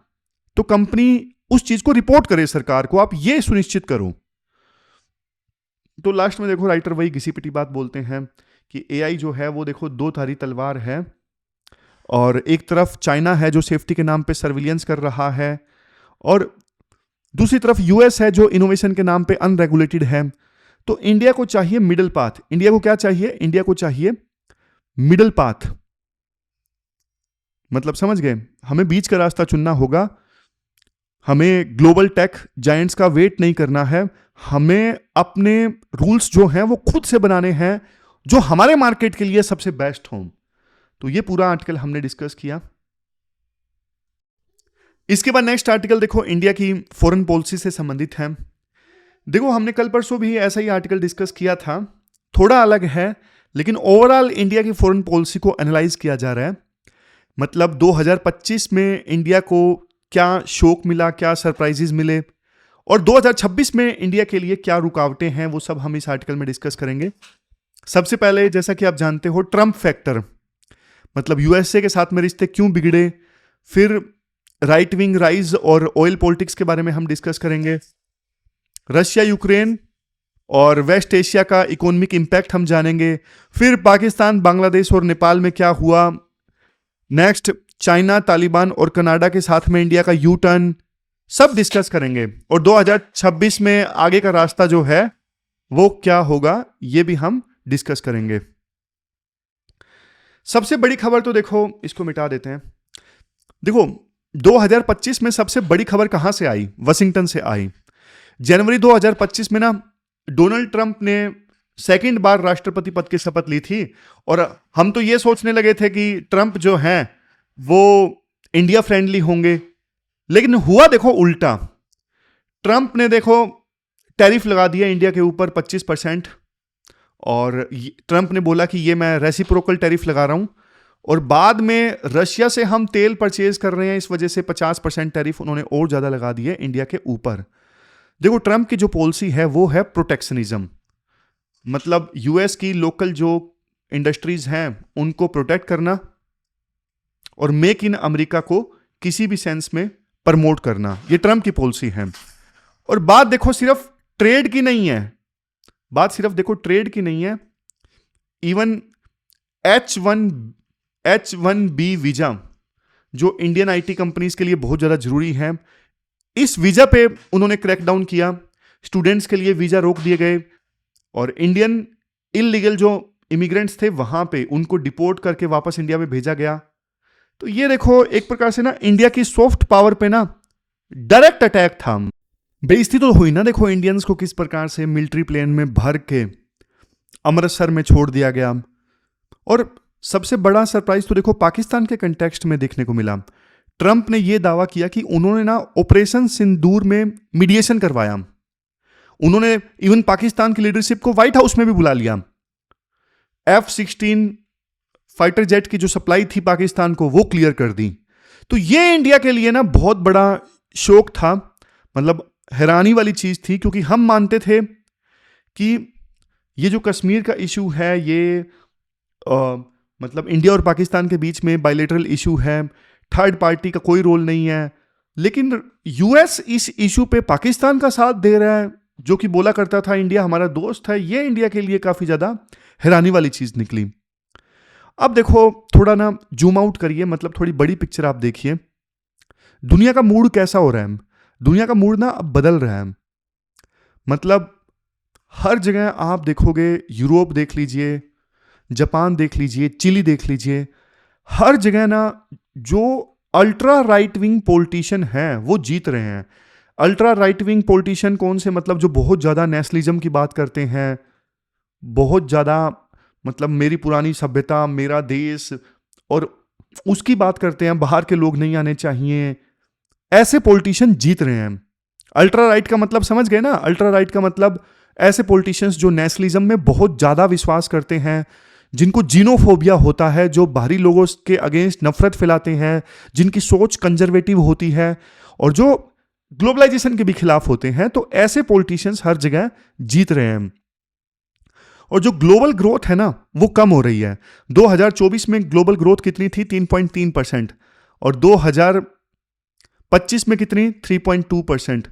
तो कंपनी उस चीज को रिपोर्ट करे सरकार को। आप ये सुनिश्चित करो। तो लास्ट में देखो राइटर वही घिसी पिटी बात बोलते हैं कि एआई जो है वो देखो दो धारी तलवार है, और एक तरफ चाइना है जो सेफ्टी के नाम पे सर्विलियंस कर रहा है, और दूसरी तरफ यूएस है जो इनोवेशन के नाम पे अनरेगुलेटेड है। तो इंडिया को चाहिए मिडिल पाथ। इंडिया को क्या चाहिए? इंडिया को चाहिए मिडिल पाथ। मतलब समझ गए? हमें बीच का रास्ता चुनना होगा। हमें ग्लोबल टेक जायंट्स का वेट नहीं करना है। हमें अपने रूल्स जो हैं वो खुद से बनाने हैं जो हमारे मार्केट के लिए सबसे बेस्ट हों। तो ये पूरा आर्टिकल हमने डिस्कस किया। इसके बाद नेक्स्ट आर्टिकल देखो इंडिया की फॉरेन पॉलिसी से संबंधित है। देखो हमने कल परसों भी ऐसा ही आर्टिकल डिस्कस किया था, थोड़ा अलग है, लेकिन ओवरऑल इंडिया की फॉरेन पॉलिसी को एनालाइज किया जा रहा है। मतलब 2025 में इंडिया को क्या शौक मिला, क्या सरप्राइजेस मिले, और 2026 में इंडिया के लिए क्या रुकावटें हैं, वो सब हम इस आर्टिकल में डिस्कस करेंगे। सबसे पहले जैसा कि आप जानते हो ट्रंप फैक्टर, मतलब यूएसए के साथ में रिश्ते क्यों बिगड़े। फिर राइट विंग राइज और ऑयल पॉलिटिक्स के बारे में हम डिस्कस करेंगे। रशिया यूक्रेन और वेस्ट एशिया का इकोनॉमिक इंपैक्ट हम जानेंगे। फिर पाकिस्तान, बांग्लादेश और नेपाल में क्या हुआ। नेक्स्ट चाइना, तालिबान और कनाडा के साथ में इंडिया का यू टर्न, सब डिस्कस करेंगे। और 2026 में आगे का रास्ता जो है वो क्या होगा, ये भी हम डिस्कस करेंगे। सबसे बड़ी खबर तो देखो, इसको मिटा देते हैं। देखो 2025 में सबसे बड़ी खबर कहां से आई? वाशिंगटन से आई। जनवरी 2025 में ना डोनाल्ड ट्रंप ने सेकंड बार राष्ट्रपति पद की शपथ ली थी, और हम तो ये सोचने लगे थे कि ट्रंप जो हैं वो इंडिया फ्रेंडली होंगे, लेकिन हुआ देखो उल्टा। ट्रंप ने देखो टैरिफ लगा दिया इंडिया के ऊपर 25%, और ट्रंप ने बोला कि ये मैं रेसिप्रोकल टैरिफ लगा रहा हूं, और बाद में रशिया से हम तेल परचेज कर रहे हैं, इस वजह से 50% टैरिफ उन्होंने और ज्यादा लगा दिए इंडिया के ऊपर। देखो ट्रंप की जो पॉलिसी है वो है प्रोटेक्शनिज्म। मतलब यूएस की लोकल जो इंडस्ट्रीज हैं उनको प्रोटेक्ट करना और मेक इन अमेरिका को किसी भी सेंस में प्रमोट करना, ये ट्रम्प की पॉलिसी है। और बात देखो सिर्फ ट्रेड की नहीं है, बात सिर्फ देखो ट्रेड की नहीं है, इवन H1B वीजा जो इंडियन आईटी कंपनीज के लिए बहुत ज्यादा जरूरी है, इस वीजा पे उन्होंने क्रैकडाउन किया, स्टूडेंट्स के लिए वीजा रोक दिए गए और इंडियन इलीगल जो इमिग्रेंट्स थे वहां पे उनको डिपोर्ट करके वापस इंडिया में भेजा गया। तो ये देखो एक प्रकार से ना इंडिया की सॉफ्ट पावर पे ना डायरेक्ट अटैक था। बेइज्जती तो हुई ना, देखो इंडियंस को किस प्रकार से मिलिट्री प्लेन में भर के अमृतसर में छोड़ दिया गया। और सबसे बड़ा सरप्राइज तो देखो पाकिस्तान के कंटेक्स्ट में देखने को मिला। ट्रंप ने यह दावा किया कि उन्होंने ना ऑपरेशन सिंदूर में मीडिएशन करवाया, उन्होंने इवन पाकिस्तान की लीडरशिप को व्हाइट हाउस में भी बुला लिया, F-16 फाइटर जेट की जो सप्लाई थी पाकिस्तान को वो क्लियर कर दी। तो ये इंडिया के लिए ना बहुत बड़ा शौक था, मतलब हैरानी वाली चीज थी, क्योंकि हम मानते थे कि ये जो कश्मीर का इशू है ये मतलब इंडिया और पाकिस्तान के बीच में बायलैटरल इशू है, थर्ड पार्टी का कोई रोल नहीं है। लेकिन यूएस इस इशू पे पाकिस्तान का साथ दे रहा है, जो कि बोला करता था इंडिया हमारा दोस्त है। ये इंडिया के लिए काफी ज्यादा हैरानी वाली चीज निकली। अब देखो थोड़ा ना जूम आउट करिए, मतलब थोड़ी बड़ी पिक्चर आप देखिए, दुनिया का मूड कैसा हो रहा है। दुनिया का मूड ना अब बदल रहा है, मतलब हर जगह आप देखोगे, यूरोप देख लीजिए, जापान देख लीजिए, चिली देख लीजिए, हर जगह ना जो अल्ट्रा राइट विंग पॉलिटिशियन हैं वो जीत रहे हैं। अल्ट्रा राइट विंग पॉलिटिशियन कौन से, मतलब जो बहुत ज़्यादा नेशनलिज्म की बात करते हैं, बहुत ज़्यादा मतलब मेरी पुरानी सभ्यता, मेरा देश और उसकी बात करते हैं, बाहर के लोग नहीं आने चाहिए, ऐसे पॉलिटिशियन जीत रहे हैं। अल्ट्रा राइट का मतलब समझ गए ना, अल्ट्रा राइट का मतलब ऐसे पॉलिटिशियंस जो नेशनलिज्म में बहुत ज़्यादा विश्वास करते हैं, जिनको जीनोफोबिया होता है, जो बाहरी लोगों के अगेंस्ट नफरत फैलाते हैं, जिनकी सोच कंजर्वेटिव होती है और जो ग्लोबलाइजेशन के भी खिलाफ होते हैं। तो ऐसे पॉलिटिशियंस हर जगह जीत रहे हैं। और जो ग्लोबल ग्रोथ है ना वो कम हो रही है। 2024 में ग्लोबल ग्रोथ कितनी थी? 3.3%। और 2025 में कितनी? 3.2%।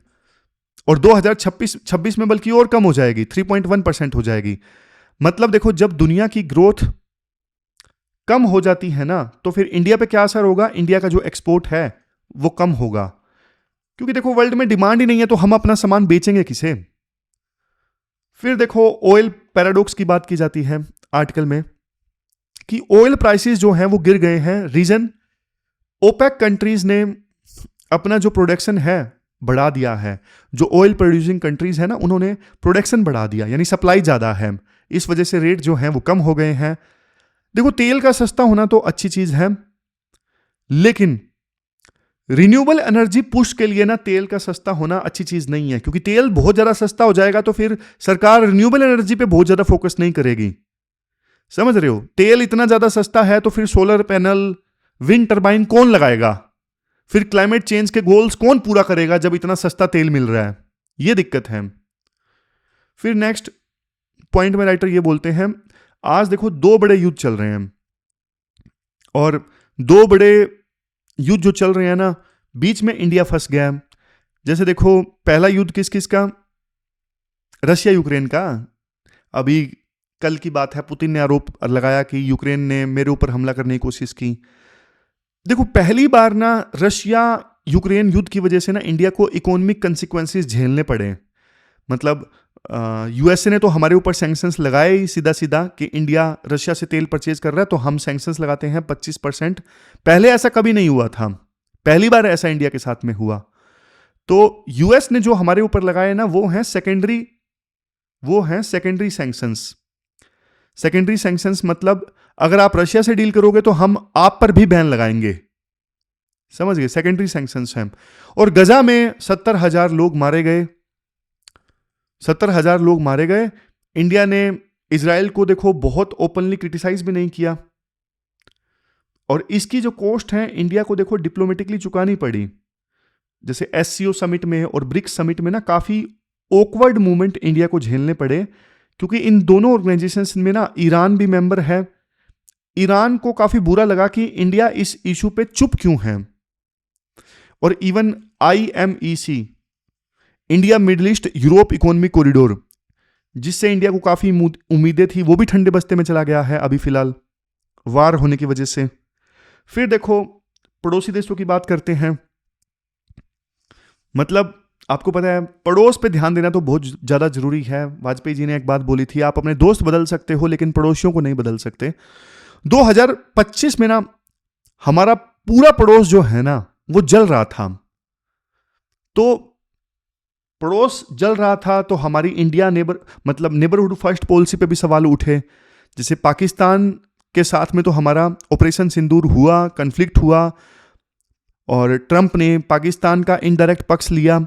और 2026 में बल्कि और कम हो जाएगी, 3.1% हो जाएगी। मतलब देखो जब दुनिया की ग्रोथ कम हो जाती है ना तो फिर इंडिया पे क्या असर होगा? इंडिया का जो एक्सपोर्ट है वो कम होगा, क्योंकि देखो वर्ल्ड में डिमांड ही नहीं है तो हम अपना सामान बेचेंगे किसे? फिर देखो ऑयल पैराडॉक्स की बात की जाती है आर्टिकल में कि ऑयल प्राइसेस जो हैं वो गिर गए हैं। रीजन, ओपेक कंट्रीज ने अपना जो प्रोडक्शन है बढ़ा दिया है। जो ऑयल प्रोड्यूसिंग कंट्रीज है ना उन्होंने प्रोडक्शन बढ़ा दिया, यानी सप्लाई ज्यादा है, इस वजह से रेट जो है वो कम हो गए हैं। देखो तेल का सस्ता होना तो अच्छी चीज है, लेकिन रिन्यूएबल एनर्जी पुश के लिए ना तेल का सस्ता होना अच्छी चीज नहीं है, क्योंकि तेल बहुत ज्यादा सस्ता हो जाएगा तो फिर सरकार रिन्यूएबल एनर्जी पे बहुत ज्यादा फोकस नहीं करेगी। समझ रहे हो? तेल इतना ज्यादा सस्ता है तो फिर सोलर पैनल, विंड टर्बाइन कौन लगाएगा? फिर क्लाइमेट चेंज के गोल्स कौन पूरा करेगा जब इतना सस्ता तेल मिल रहा है? ये दिक्कत है। फिर नेक्स्ट पॉइंट में राइटर ये बोलते हैं, आज देखो दो बड़े युद्ध चल रहे हैं, और दो बड़े युद्ध जो चल रहे हैं ना बीच में इंडिया फंस गया। जैसे देखो पहला युद्ध किस किस का? रशिया यूक्रेन का। अभी कल की बात है, पुतिन ने आरोप लगाया कि यूक्रेन ने मेरे ऊपर हमला करने की कोशिश की। देखो पहली बार ना रशिया यूक्रेन युद्ध की वजह से ना इंडिया को इकोनॉमिक कंसिक्वेंसेस झेलने पड़े। मतलब यूएसए ने तो हमारे ऊपर सैंक्शंस लगाए ही सीधा सीधा कि इंडिया रशिया से तेल परचेज कर रहा है तो हम सैंक्शंस लगाते हैं 25%। पहले ऐसा कभी नहीं हुआ था, पहली बार ऐसा इंडिया के साथ में हुआ। तो यूएस ने जो हमारे ऊपर लगाए ना वो हैं सेकेंडरी सैंक्शंस। सेकेंडरी सैंक्शंस मतलब अगर आप रशिया से डील करोगे तो हम आप पर भी बैन लगाएंगे, समझ गए? सेकेंडरी सैंक्शंस हैं। और गजा में 70,000 लोग मारे गए, 70,000 लोग मारे गए। इंडिया ने इजराइल को देखो बहुत ओपनली क्रिटिसाइज भी नहीं किया, और इसकी जो कॉस्ट है इंडिया को देखो डिप्लोमेटिकली चुकानी पड़ी। जैसे एससीओ समिट में और ब्रिक्स समिट में ना काफी ऑकवर्ड मूवमेंट इंडिया को झेलने पड़े क्योंकि इन दोनों ऑर्गेनाइजेशंस में ना ईरान भी मेंबर है। ईरान को काफी बुरा लगा कि इंडिया इस इशू पे चुप क्यों है, और even IMEC, India middle east Europe economic corridor, जिससे इंडिया को काफी उम्मीदें थी, वो भी ठंडे बस्ते में चला गया है अभी फिलहाल वार होने की वजह से। फिर देखो पड़ोसी देशों की बात करते हैं। मतलब आपको पता है पड़ोस पे ध्यान देना तो बहुत ज्यादा जरूरी है। वाजपेयी जी ने एक बात बोली थी, आप अपने दोस्त बदल सकते हो लेकिन पड़ोसियों को नहीं बदल सकते। 2025 में ना हमारा पूरा पड़ोस जो है ना वो जल रहा था। तो पड़ोस जल रहा था तो हमारी इंडिया नेबरहुड फर्स्ट पॉलिसी पे भी सवाल उठे। जैसे पाकिस्तान के साथ में तो हमारा ऑपरेशन सिंदूर हुआ, कन्फ्लिक्ट हुआ, और ट्रंप ने पाकिस्तान का इनडायरेक्ट पक्ष लिया।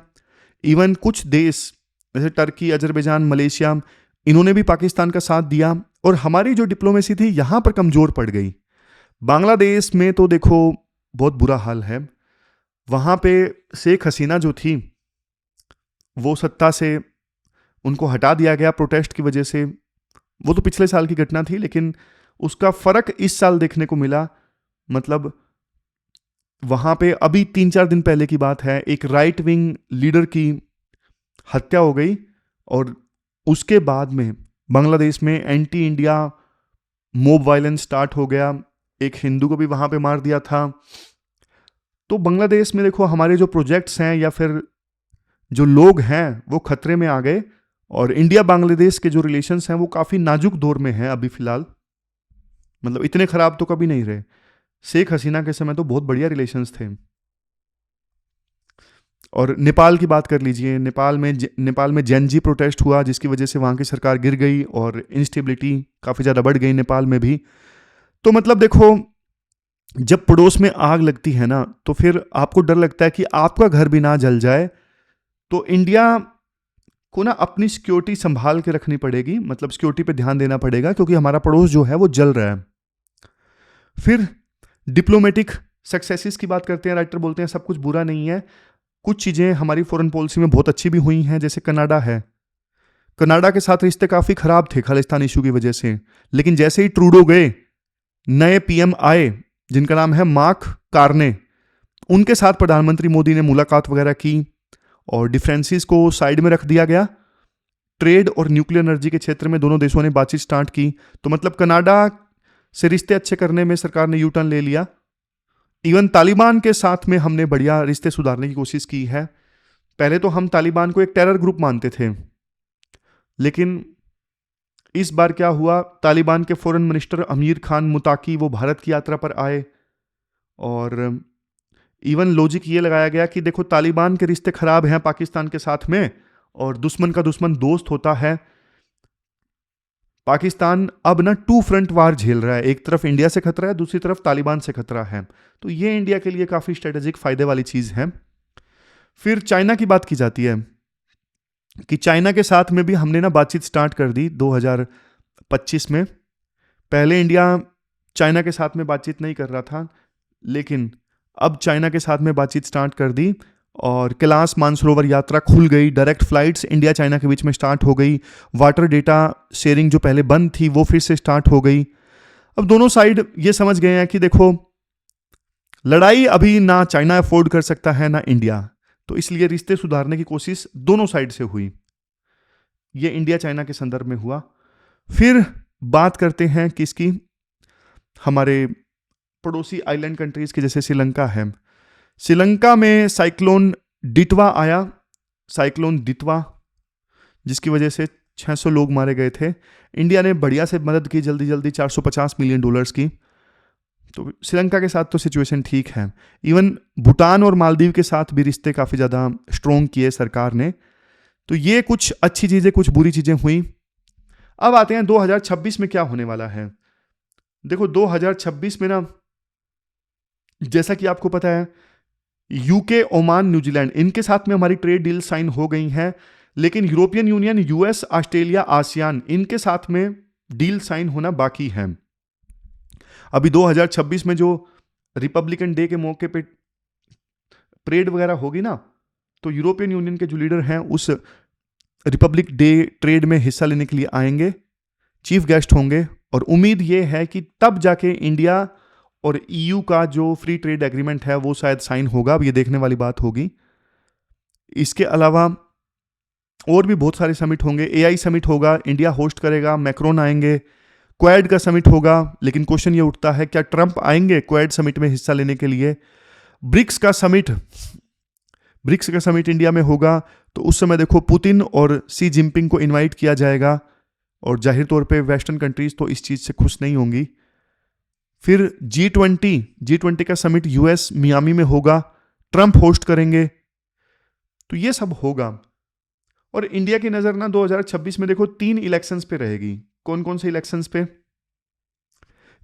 इवन कुछ देश जैसे टर्की, अजरबैजान, मलेशिया, इन्होंने भी पाकिस्तान का साथ दिया, और हमारी जो डिप्लोमेसी थी यहां पर कमजोर पड़ गई। बांग्लादेश में तो देखो बहुत बुरा हाल है। वहां पे शेख हसीना जो थी वो सत्ता से उनको हटा दिया गया प्रोटेस्ट की वजह से। वो तो पिछले साल की घटना थी, लेकिन उसका फर्क इस साल देखने को मिला। मतलब वहां पे अभी 3-4 दिन पहले की बात है, एक राइट विंग लीडर की हत्या हो गई, और उसके बाद में बांग्लादेश में anti India mob violence start हो गया। एक हिंदू को भी वहां पे मार दिया था। तो बांग्लादेश में देखो हमारे जो प्रोजेक्ट्स हैं या फिर जो लोग हैं वो खतरे में आ गए, और इंडिया बांग्लादेश के जो रिलेशंस हैं वो काफी नाजुक दौर में हैं अभी फिलहाल। मतलब इतने खराब तो कभी नहीं रहे। शेख हसीना के समय तो बहुत बढ़िया रिलेशंस थे। और नेपाल की बात कर लीजिए, नेपाल में जेनजी प्रोटेस्ट हुआ जिसकी वजह से वहां की सरकार गिर गई और इंस्टेबिलिटी काफी ज्यादा बढ़ गई नेपाल में भी। तो मतलब देखो जब पड़ोस में आग लगती है ना तो फिर आपको डर लगता है कि आपका घर भी ना जल जाए। तो इंडिया को ना अपनी सिक्योरिटी संभाल के रखनी पड़ेगी, मतलब सिक्योरिटी पे ध्यान देना पड़ेगा, क्योंकि हमारा पड़ोस जो है वो जल रहा है। फिर डिप्लोमेटिक सक्सेसेस की बात करते हैं। राइटर बोलते हैं सब कुछ बुरा नहीं है, कुछ चीजें हमारी फॉरेन पॉलिसी में बहुत अच्छी भी हुई हैं। जैसे कनाडा है, कनाडा के साथ रिश्ते काफी खराब थे खालिस्तान इशू की वजह से, लेकिन जैसे ही ट्रूडो गए, नए PM आए जिनका नाम है मार्क कार्ने, उनके साथ प्रधानमंत्री मोदी ने मुलाकात वगैरह की और डिफरेंसेस को साइड में रख दिया गया। ट्रेड और न्यूक्लियर एनर्जी के क्षेत्र में दोनों देशों ने बातचीत स्टार्ट की। तो मतलब कनाडा से रिश्ते अच्छे करने में सरकार ने यू टर्न ले लिया। इवन तालिबान के साथ में हमने बढ़िया रिश्ते सुधारने की कोशिश की है। पहले तो हम तालिबान को एक टेरर ग्रुप मानते थे, लेकिन इस बार क्या हुआ, तालिबान के फॉरेन मिनिस्टर अमीर खान मुताकी वो भारत की यात्रा पर आए, और इवन लॉजिक ये लगाया गया कि देखो तालिबान के रिश्ते खराब हैं पाकिस्तान के साथ में, और दुश्मन का दुश्मन दोस्त होता है। पाकिस्तान अब ना 2 फ्रंट वार झेल रहा है, एक तरफ इंडिया से खतरा है, दूसरी तरफ तालिबान से खतरा है। तो ये इंडिया के लिए काफी स्ट्रेटेजिक फायदे वाली चीज है। फिर चाइना की बात की जाती है कि चाइना के साथ में भी हमने ना बातचीत स्टार्ट कर दी 2025 में। पहले इंडिया चाइना के साथ में बातचीत नहीं कर रहा था, लेकिन अब चाइना के साथ में बातचीत स्टार्ट कर दी, और कैलाश मानसरोवर यात्रा खुल गई। डायरेक्ट फ्लाइट्स इंडिया चाइना के बीच में स्टार्ट हो गई। वाटर डेटा शेयरिंग जो पहले बंद थी वो फिर से स्टार्ट हो गई। अब दोनों साइड ये समझ गए हैं कि देखो लड़ाई अभी ना चाइना अफोर्ड कर सकता है ना इंडिया, तो इसलिए रिश्ते सुधारने की कोशिश दोनों साइड से हुई। ये इंडिया चाइना के संदर्भ में हुआ। फिर बात करते हैं किसकी, हमारे पड़ोसी आइलैंड कंट्रीज की, जैसे श्रीलंका है। श्रीलंका में साइक्लोन डिटवा आया, साइक्लोन दितवा, जिसकी वजह से 600 लोग मारे गए थे। इंडिया ने बढ़िया से मदद की, जल्दी जल्दी $450 मिलियन की। तो श्रीलंका के साथ तो सिचुएशन ठीक है। इवन भूटान और मालदीव के साथ भी रिश्ते काफ़ी ज़्यादा स्ट्रोंग किए सरकार ने। तो ये कुछ अच्छी चीज़ें, कुछ बुरी चीज़ें हुई। अब आते हैं 2026 में क्या होने वाला है। देखो 2026 में ना, जैसा कि आपको पता है, यूके, ओमान, न्यूजीलैंड, इनके साथ में हमारी ट्रेड डील साइन हो गई हैं, लेकिन European union, US, Australia, ASEAN, इनके साथ में डील साइन होना बाकी है। अभी 2026 में जो रिपब्लिकन डे के मौके पे परेड वगैरह होगी ना, तो यूरोपियन यूनियन के जो लीडर हैं उस रिपब्लिक डे ट्रेड में हिस्सा लेने के लिए आएंगे, चीफ गेस्ट होंगे, और उम्मीद ये है कि तब जाके इंडिया और ईयू का जो फ्री ट्रेड एग्रीमेंट है वो शायद साइन होगा। अब ये देखने वाली बात होगी। इसके अलावा और भी बहुत सारे समिट होंगे। एआई समिट होगा, इंडिया होस्ट करेगा, मैक्रोन आएंगे। क्वाड का समिट होगा, लेकिन क्वेश्चन ये उठता है क्या ट्रंप आएंगे क्वाड समिट में हिस्सा लेने के लिए। ब्रिक्स का समिट इंडिया में होगा, तो उस समय देखो पुतिन और सी जिनपिंग को इनवाइट किया जाएगा, और जाहिर तौर पे वेस्टर्न कंट्रीज तो इस चीज से खुश नहीं होंगी। फिर G20 का समिट यूएस मियामी में होगा, ट्रंप होस्ट करेंगे। तो ये सब होगा। और इंडिया की नजर ना 2026 में देखो 3 इलेक्शंस पे रहेगी। कौन कौन से इलेक्शंस पे?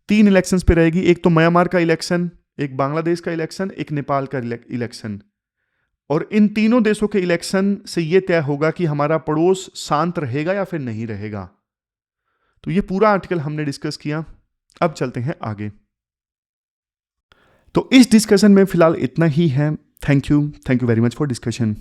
3 इलेक्शंस पे रहेगी। एक तो म्यांमार का इलेक्शन, एक बांग्लादेश का इलेक्शन, एक नेपाल का इलेक्शन। और इन तीनों देशों के इलेक्शन से यह तय होगा कि हमारा पड़ोस शांत रहेगा या फिर नहीं रहेगा। तो ये पूरा आर्टिकल हमने डिस्कस किया। अब चलते हैं आगे। तो इस डिस्कशन में फिलहाल इतना ही है। Thank you very much for discussion.